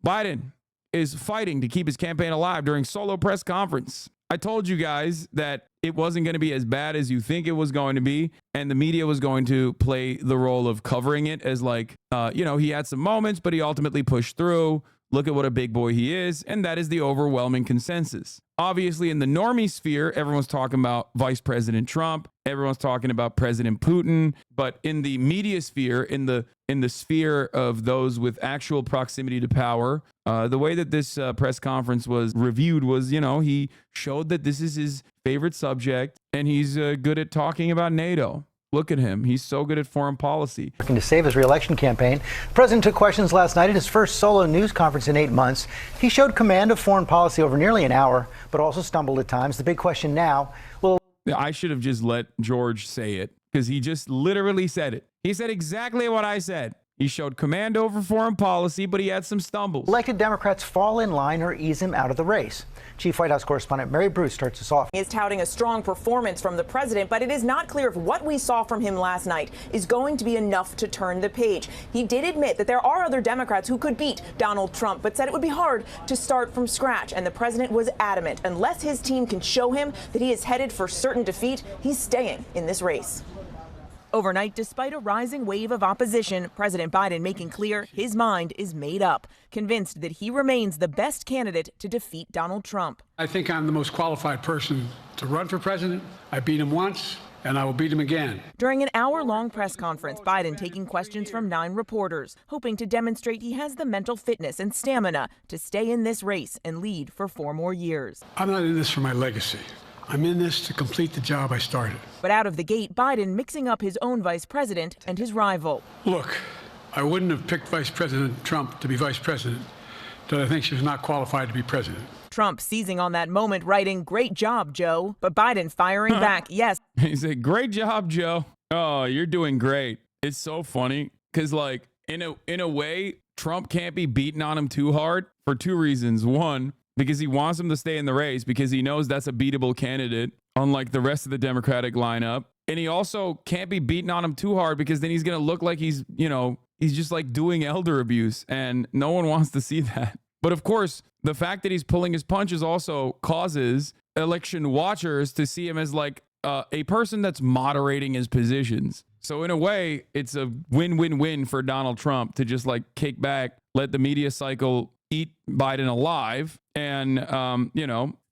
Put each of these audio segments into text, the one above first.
Biden is fighting to keep his campaign alive during solo press conference. I told you guys that it wasn't going to be as bad as you think it was going to be, and the media was going to play the role of covering it as like, he had some moments, but he ultimately pushed through. Look at what a big boy he is, and that is the overwhelming consensus. Obviously, in the normie sphere, everyone's talking about Vice President Trump. Everyone's talking about President Putin. But in the media sphere, in the sphere of those with actual proximity to power, the way that this press conference was reviewed was, he showed that this is his favorite subject, and he's good at talking about NATO. Look at him. He's so good at foreign policy. Working to save his re-election campaign. The president took questions last night at his first solo news conference in 8 months. He showed command of foreign policy over nearly an hour, but also stumbled at times. The big question now, I should have just let George say it, because he just literally said it. He said exactly what I said. He showed command over foreign policy, but he had some stumbles. Elected Democrats fall in line or ease him out of the race. Chief White House correspondent Mary Bruce starts us off. He is touting a strong performance from the president, but it is not clear if what we saw from him last night is going to be enough to turn the page. He did admit that there are other Democrats who could beat Donald Trump, but said it would be hard to start from scratch. And the president was adamant, unless his team can show him that he is headed for certain defeat, he's staying in this race. Overnight, despite a rising wave of opposition, President Biden making clear his mind is made up, convinced that he remains the best candidate to defeat Donald Trump. I think I'm the most qualified person to run for president. I beat him once, and I will beat him again. During an hour-long press conference, Biden taking questions from 9 reporters, hoping to demonstrate he has the mental fitness and stamina to stay in this race and lead for 4 more years. I'm not in this for my legacy. I'm in this to complete the job I started. But out of the gate, Biden mixing up his own vice president and his rival. Look, I wouldn't have picked Vice President Trump to be vice president, but I think she was not qualified to be president. Trump seizing on that moment, writing, "Great job, Joe." But Biden firing back, yes. He said, "Great job, Joe. Oh, you're doing great." It's so funny because, like, in a way, Trump can't be beaten on him too hard for 2 reasons. One, because he wants him to stay in the race because he knows that's a beatable candidate, unlike the rest of the Democratic lineup. And he also can't be beaten on him too hard because then he's going to look like he's just like doing elder abuse, and no one wants to see that. But of course, the fact that he's pulling his punches also causes election watchers to see him as like a person that's moderating his positions. So in a way, it's a win-win-win for Donald Trump to just like kick back, let the media cycle eat Biden alive, and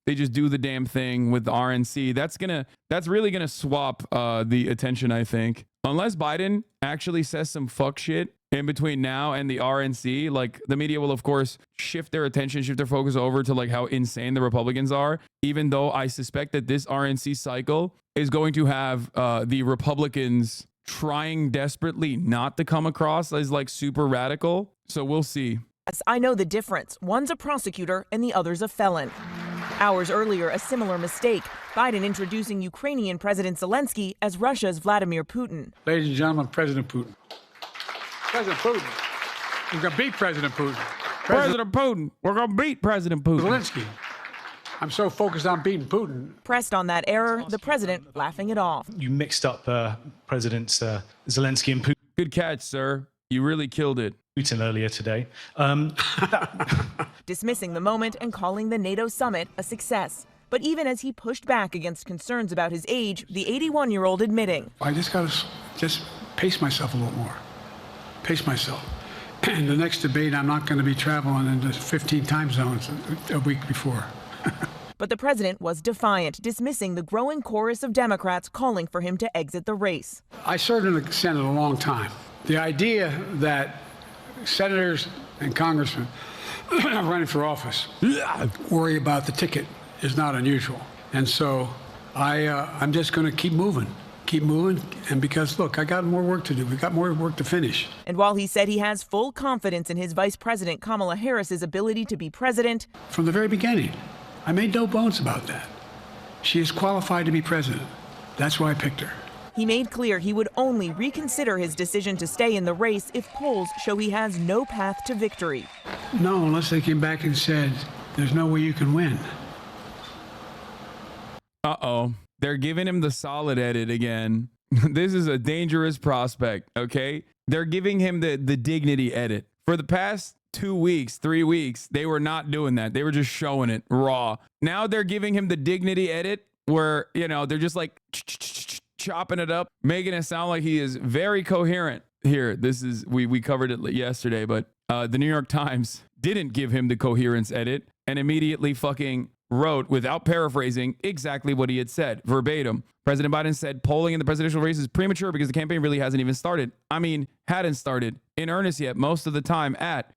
they just do the damn thing with the RNC. That's really gonna swap the attention, I think. Unless Biden actually says some fuck shit in between now and the RNC, like, the media will of course shift their focus over to like how insane the Republicans are, even though I suspect that this RNC cycle is going to have the Republicans trying desperately not to come across as like super radical. So we'll see. I know the difference. One's a prosecutor and the other's a felon. Hours earlier, a similar mistake. Biden introducing Ukrainian President Zelensky as Russia's Vladimir Putin. Ladies and gentlemen, President Putin. President Putin. We're going to beat President Putin. President Putin. We're going to beat President Putin. Zelensky. I'm so focused on beating Putin. Pressed on that error, the president laughing it off. You mixed up Presidents Zelensky and Putin. Good catch, sir. You really killed it. Putin earlier today. Dismissing the moment and calling the NATO summit a success. But even as he pushed back against concerns about his age, the 81-year-old admitting, I just got to just pace myself a little more. Pace myself. In the next debate, I'm not going to be traveling into 15 time zones a week before. But the president was defiant, dismissing the growing chorus of Democrats calling for him to exit the race. I served in the Senate a long time. The idea that senators and congressmen running for office worry about the ticket is not unusual. And so I'm just going to keep moving, and because, look, I got more work to do. We've got more work to finish. And while he said he has full confidence in his Vice President Kamala Harris's ability to be president, from the very beginning, I made no bones about that. She is qualified to be president. That's why I picked her. he made clear he would only reconsider his decision to stay in the race if polls show he has no path to victory. No, unless they came back and said, there's no way you can win. Uh-oh. They're giving him the solid edit again. This is a dangerous prospect, okay? They're giving him the dignity edit. For the past 2 weeks, 3 weeks, they were not doing that. They were just showing it raw. Now they're giving him the dignity edit where, you know, they're just like chopping it up, making it sound like he is very coherent. Here, this is, we covered it yesterday, but the New York Times didn't give him the coherence edit and immediately fucking wrote, without paraphrasing, exactly what he had said, verbatim. President Biden said polling in the presidential race is premature because the campaign really hasn't even started. I mean, hadn't started in earnest yet most of the time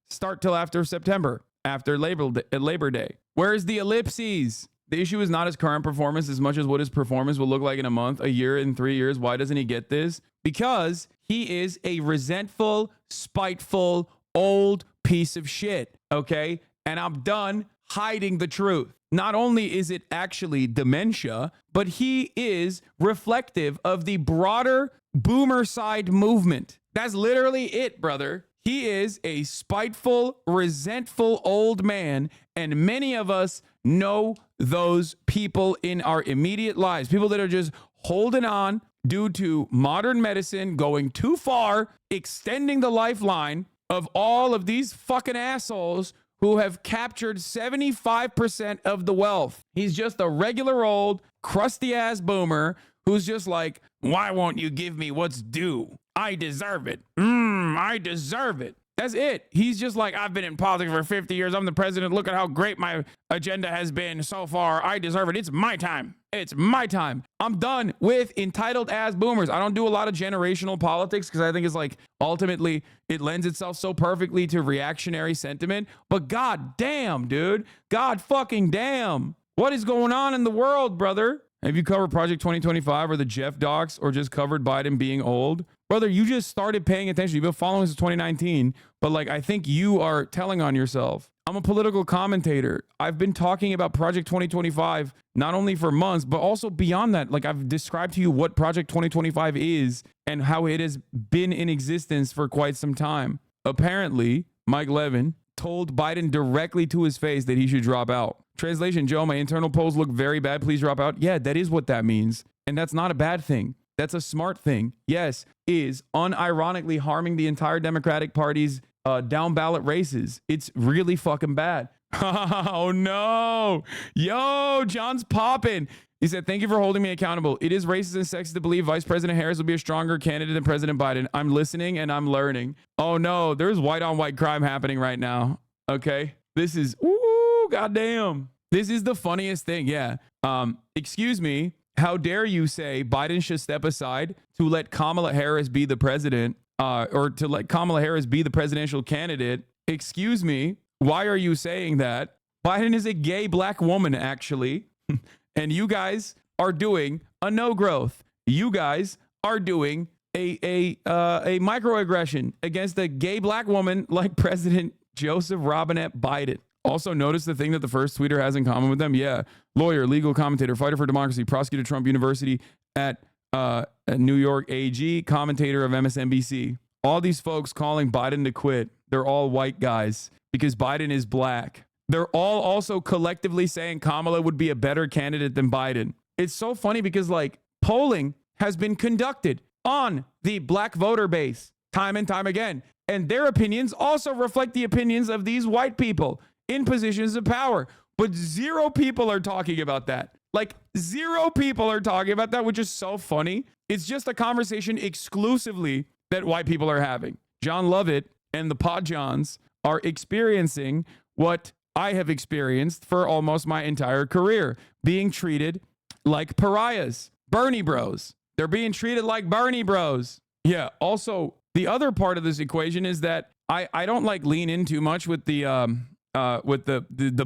start till after September, after Labor Day. Where's the ellipses? The issue is not his current performance as much as what his performance will look like in a month, a year, in 3 years. Why doesn't he get this? Because he is a resentful, spiteful, old piece of shit, okay? And I'm done hiding the truth. Not only is it actually dementia, but he is reflective of the broader boomer side movement. That's literally it, brother. He is a spiteful, resentful old man, and many of us know those people in our immediate lives, people that are just holding on due to modern medicine going too far, extending the lifeline of all of these fucking assholes who have captured 75% of the wealth. He's just a regular old, crusty ass boomer who's just like, why won't you give me what's due? I deserve it. I deserve it. That's it. He's just like, I've been in politics for 50 years. I'm the president. Look at how great my agenda has been so far. I deserve it. It's my time. It's my time. I'm done with entitled ass boomers. I don't do a lot of generational politics because I think it's like ultimately it lends itself so perfectly to reactionary sentiment. But god damn, dude. God fucking damn. What is going on in the world, brother? Have you covered Project 2025 or the Jeff docs or just covered Biden being old? Brother, you just started paying attention. You've been following since 2019, but like, I think you are telling on yourself. I'm a political commentator. I've been talking about Project 2025, not only for months, but also beyond that. Like, I've described to you what Project 2025 is and how it has been in existence for quite some time. Apparently, Mike Levin told Biden directly to his face that he should drop out. Translation, Joe, my internal polls look very bad. Please drop out. Yeah, that is what that means. And that's not a bad thing. That's a smart thing. Yes, is unironically harming the entire Democratic Party's down ballot races. It's really fucking bad. Oh no. Yo, John's popping. He said, thank you for holding me accountable. It is racist and sexist to believe Vice President Harris will be a stronger candidate than President Biden. I'm listening and I'm learning. Oh no, there's white on white crime happening right now. Okay. This is, ooh, goddamn. This is the funniest thing. Yeah. Excuse me. How dare you say Biden should step aside to let Kamala Harris be the president, or to let Kamala Harris be the presidential candidate? Excuse me. Why are you saying that? Biden is a gay black woman, actually. And you guys are doing a no growth. You guys are doing a microaggression against a gay black woman like President Joseph Robinette Biden. Also, notice the thing that the first tweeter has in common with them. Yeah. Lawyer, legal commentator, fighter for democracy, prosecutor Trump University at New York AG, commentator of MSNBC. All these folks calling Biden to quit. They're all white guys because Biden is black. They're all also collectively saying Kamala would be a better candidate than Biden. It's so funny because like polling has been conducted on the black voter base time and time again. And their opinions also reflect the opinions of these white people in positions of power. But zero people are talking about that. Like zero people are talking about that, which is so funny. It's just a conversation exclusively that white people are having. John Lovett and the Pod Johns are experiencing what I have experienced for almost my entire career, being treated like pariahs, Bernie bros. They're being treated like Bernie bros. Yeah. Also, the other part of this equation is that I don't like lean in too much with the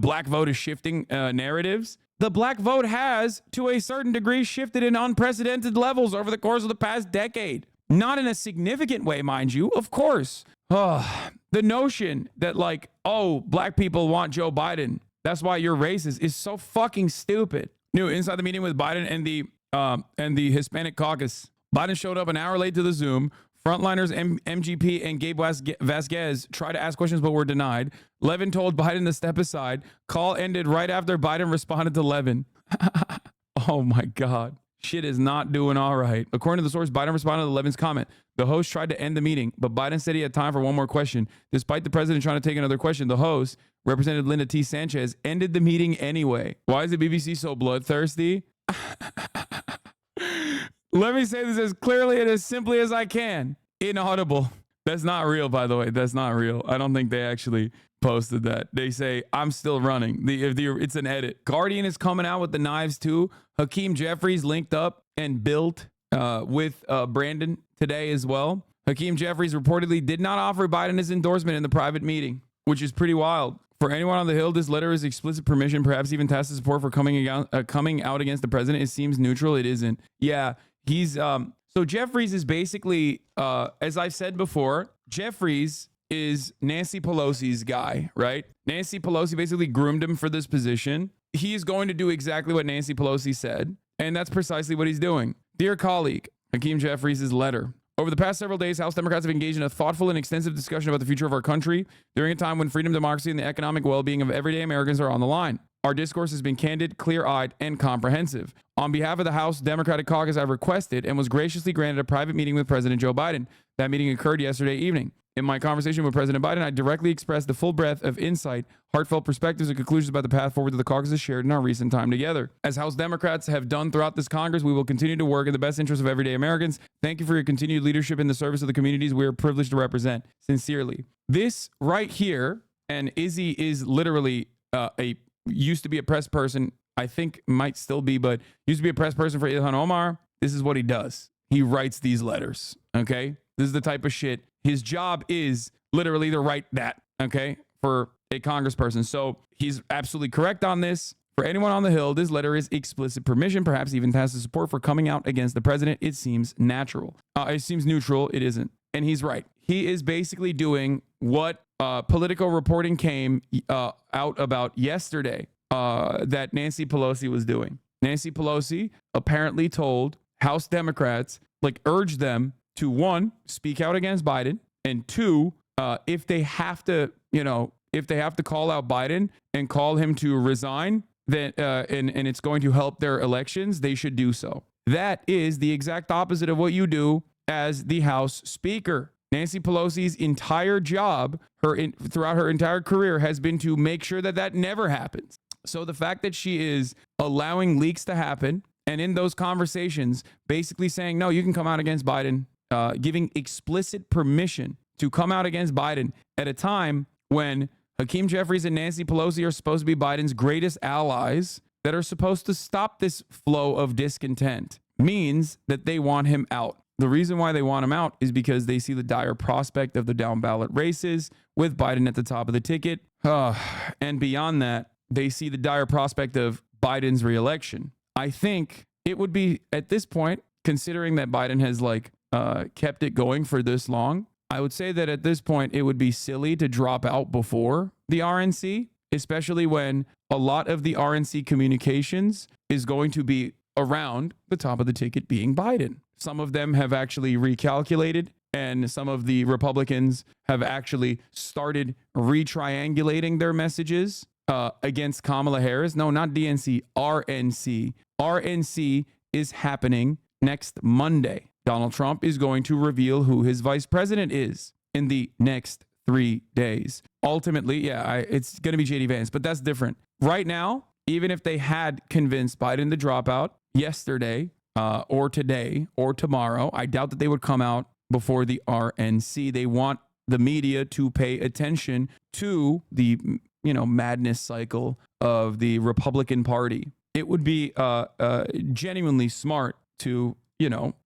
black vote is shifting narratives. The black vote has, to a certain degree, shifted in unprecedented levels over the course of the past decade. Not in a significant way, mind you, of course. The notion that like, oh, black people want Joe Biden, that's why you're racist, is so fucking stupid. New inside the meeting with Biden and the Hispanic caucus. Biden showed up an hour late to the Zoom. Frontliners MGP and Gabe Vasquez tried to ask questions but were denied. Levin told Biden to step aside. Call ended right after Biden responded to Levin. Oh my God. Shit is not doing all right. According to the source, Biden responded to Levin's comment. The host tried to end the meeting, but Biden said he had time for one more question. Despite the president trying to take another question, the host, Representative Linda T. Sanchez, ended the meeting anyway. Why is the BBC so bloodthirsty? Let me say this as clearly and as simply as I can. Inaudible. That's not real, by the way. That's not real. I don't think they actually posted that. They say, I'm still running. It's an edit. Guardian is coming out with the knives too. Hakeem Jeffries linked up and built with Brandon today as well. Hakeem Jeffries reportedly did not offer Biden his endorsement in the private meeting, which is pretty wild. For anyone on the Hill, this letter is explicit permission, perhaps even tacit support for coming out against the president. It seems neutral. It isn't. Yeah, he's... So Jeffries is basically, as I've said before, Jeffries is Nancy Pelosi's guy, right? Nancy Pelosi basically groomed him for this position. He is going to do exactly what Nancy Pelosi said, and that's precisely what he's doing. Dear colleague, Hakeem Jeffries' letter. Over the past several days, House Democrats have engaged in a thoughtful and extensive discussion about the future of our country during a time when freedom, democracy, and the economic well-being of everyday Americans are on the line. Our discourse has been candid, clear-eyed, and comprehensive. On behalf of the House Democratic Caucus, I requested and was graciously granted a private meeting with President Joe Biden. That meeting occurred yesterday evening. In my conversation with President Biden, I directly expressed the full breadth of insight, heartfelt perspectives, and conclusions about the path forward that the caucus has shared in our recent time together. As House Democrats have done throughout this Congress, we will continue to work in the best interest of everyday Americans. Thank you for your continued leadership in the service of the communities we are privileged to represent. Sincerely. This right here, and Izzy is literally used to be a press person, I think might still be, but used to be a press person for Ilhan Omar. This is what he does. He writes these letters, okay? This is the type of shit. His job is literally to write that, okay, for a congressperson. So he's absolutely correct on this. For anyone on the Hill, this letter is explicit permission, perhaps even tacit support for coming out against the president. It seems natural. It seems neutral. It isn't. And he's right. He is basically doing what political reporting came out about yesterday that Nancy Pelosi was doing. Nancy Pelosi apparently told House Democrats, urged them to, one, speak out against Biden, and two, if they have to, if they have to call out Biden and call him to resign, then and it's going to help their elections, they should do so. That is the exact opposite of what you do as the House Speaker. Nancy Pelosi's entire job, throughout her entire career, has been to make sure that that never happens. So the fact that she is allowing leaks to happen, and in those conversations, basically saying, no, you can come out against Biden, giving explicit permission to come out against Biden at a time when Hakeem Jeffries and Nancy Pelosi are supposed to be Biden's greatest allies that are supposed to stop this flow of discontent, means that they want him out. The reason why they want him out is because they see the dire prospect of the down ballot races with Biden at the top of the ticket. And beyond that, they see the dire prospect of Biden's reelection. I think it would be, at this point, considering that Biden has kept it going for this long, I would say that at this point, it would be silly to drop out before the RNC, especially when a lot of the RNC communications is going to be around the top of the ticket being Biden. Some of them have actually recalculated, and some of the Republicans have actually started retriangulating their messages against Kamala Harris. No, not DNC, RNC. RNC is happening next Monday. Donald Trump is going to reveal who his vice president is in the next 3 days. Ultimately, it's going to be JD Vance, but that's different. Right now, even if they had convinced Biden to drop out yesterday or today or tomorrow, I doubt that they would come out before the RNC. They want the media to pay attention to the madness cycle of the Republican Party. It would be genuinely smart to,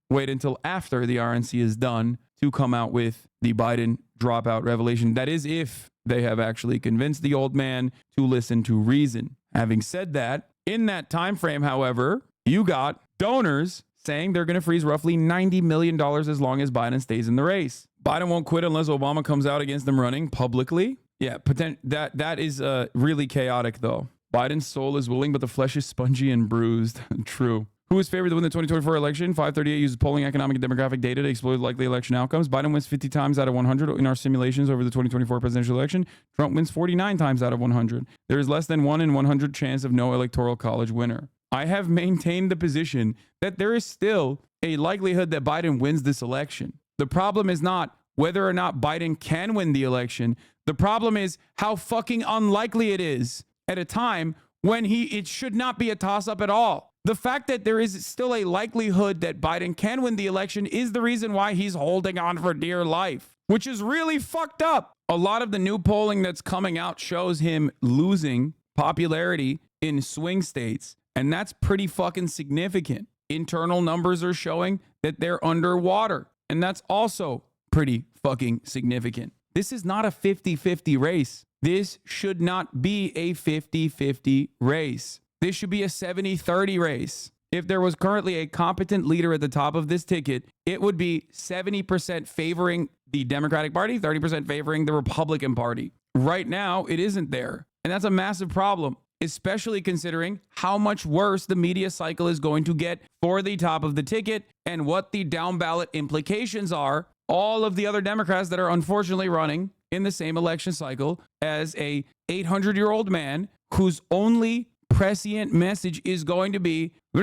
wait until after the RNC is done to come out with the Biden dropout revelation. That is if they have actually convinced the old man to listen to reason. Having said that, in that time frame, however, you got donors saying they're going to freeze roughly $90 million as long as Biden stays in the race. Biden won't quit unless Obama comes out against them running publicly. Yeah, that is really chaotic, though. Biden's soul is willing, but the flesh is spongy and bruised. True. Who is favored to win the 2024 election? 538 uses polling, economic, and demographic data to explore likely election outcomes. Biden wins 50 times out of 100 in our simulations over the 2024 presidential election. Trump wins 49 times out of 100. There is less than 1 in 100 chance of no electoral college winner. I have maintained the position that there is still a likelihood that Biden wins this election. The problem is not whether or not Biden can win the election. The problem is how fucking unlikely it is at a time when it should not be a toss-up at all. The fact that there is still a likelihood that Biden can win the election is the reason why he's holding on for dear life, which is really fucked up. A lot of the new polling that's coming out shows him losing popularity in swing states, and that's pretty fucking significant. Internal numbers are showing that they're underwater, and that's also pretty fucking significant. This is not a 50-50 race. This should not be a 50-50 race. This should be a 70-30 race. If there was currently a competent leader at the top of this ticket, it would be 70% favoring the Democratic Party, 30% favoring the Republican Party. Right now, it isn't there. And that's a massive problem, especially considering how much worse the media cycle is going to get for the top of the ticket and what the down ballot implications are. All of the other Democrats that are unfortunately running in the same election cycle as a 800-year-old man whose only prescient message is going to be, okay,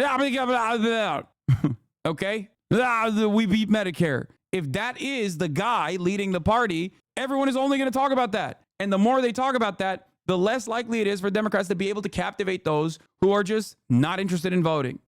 we beat Medicare. If that is the guy leading the party, everyone is only going to talk about that. And the more they talk about that, the less likely it is for Democrats to be able to captivate those who are just not interested in voting.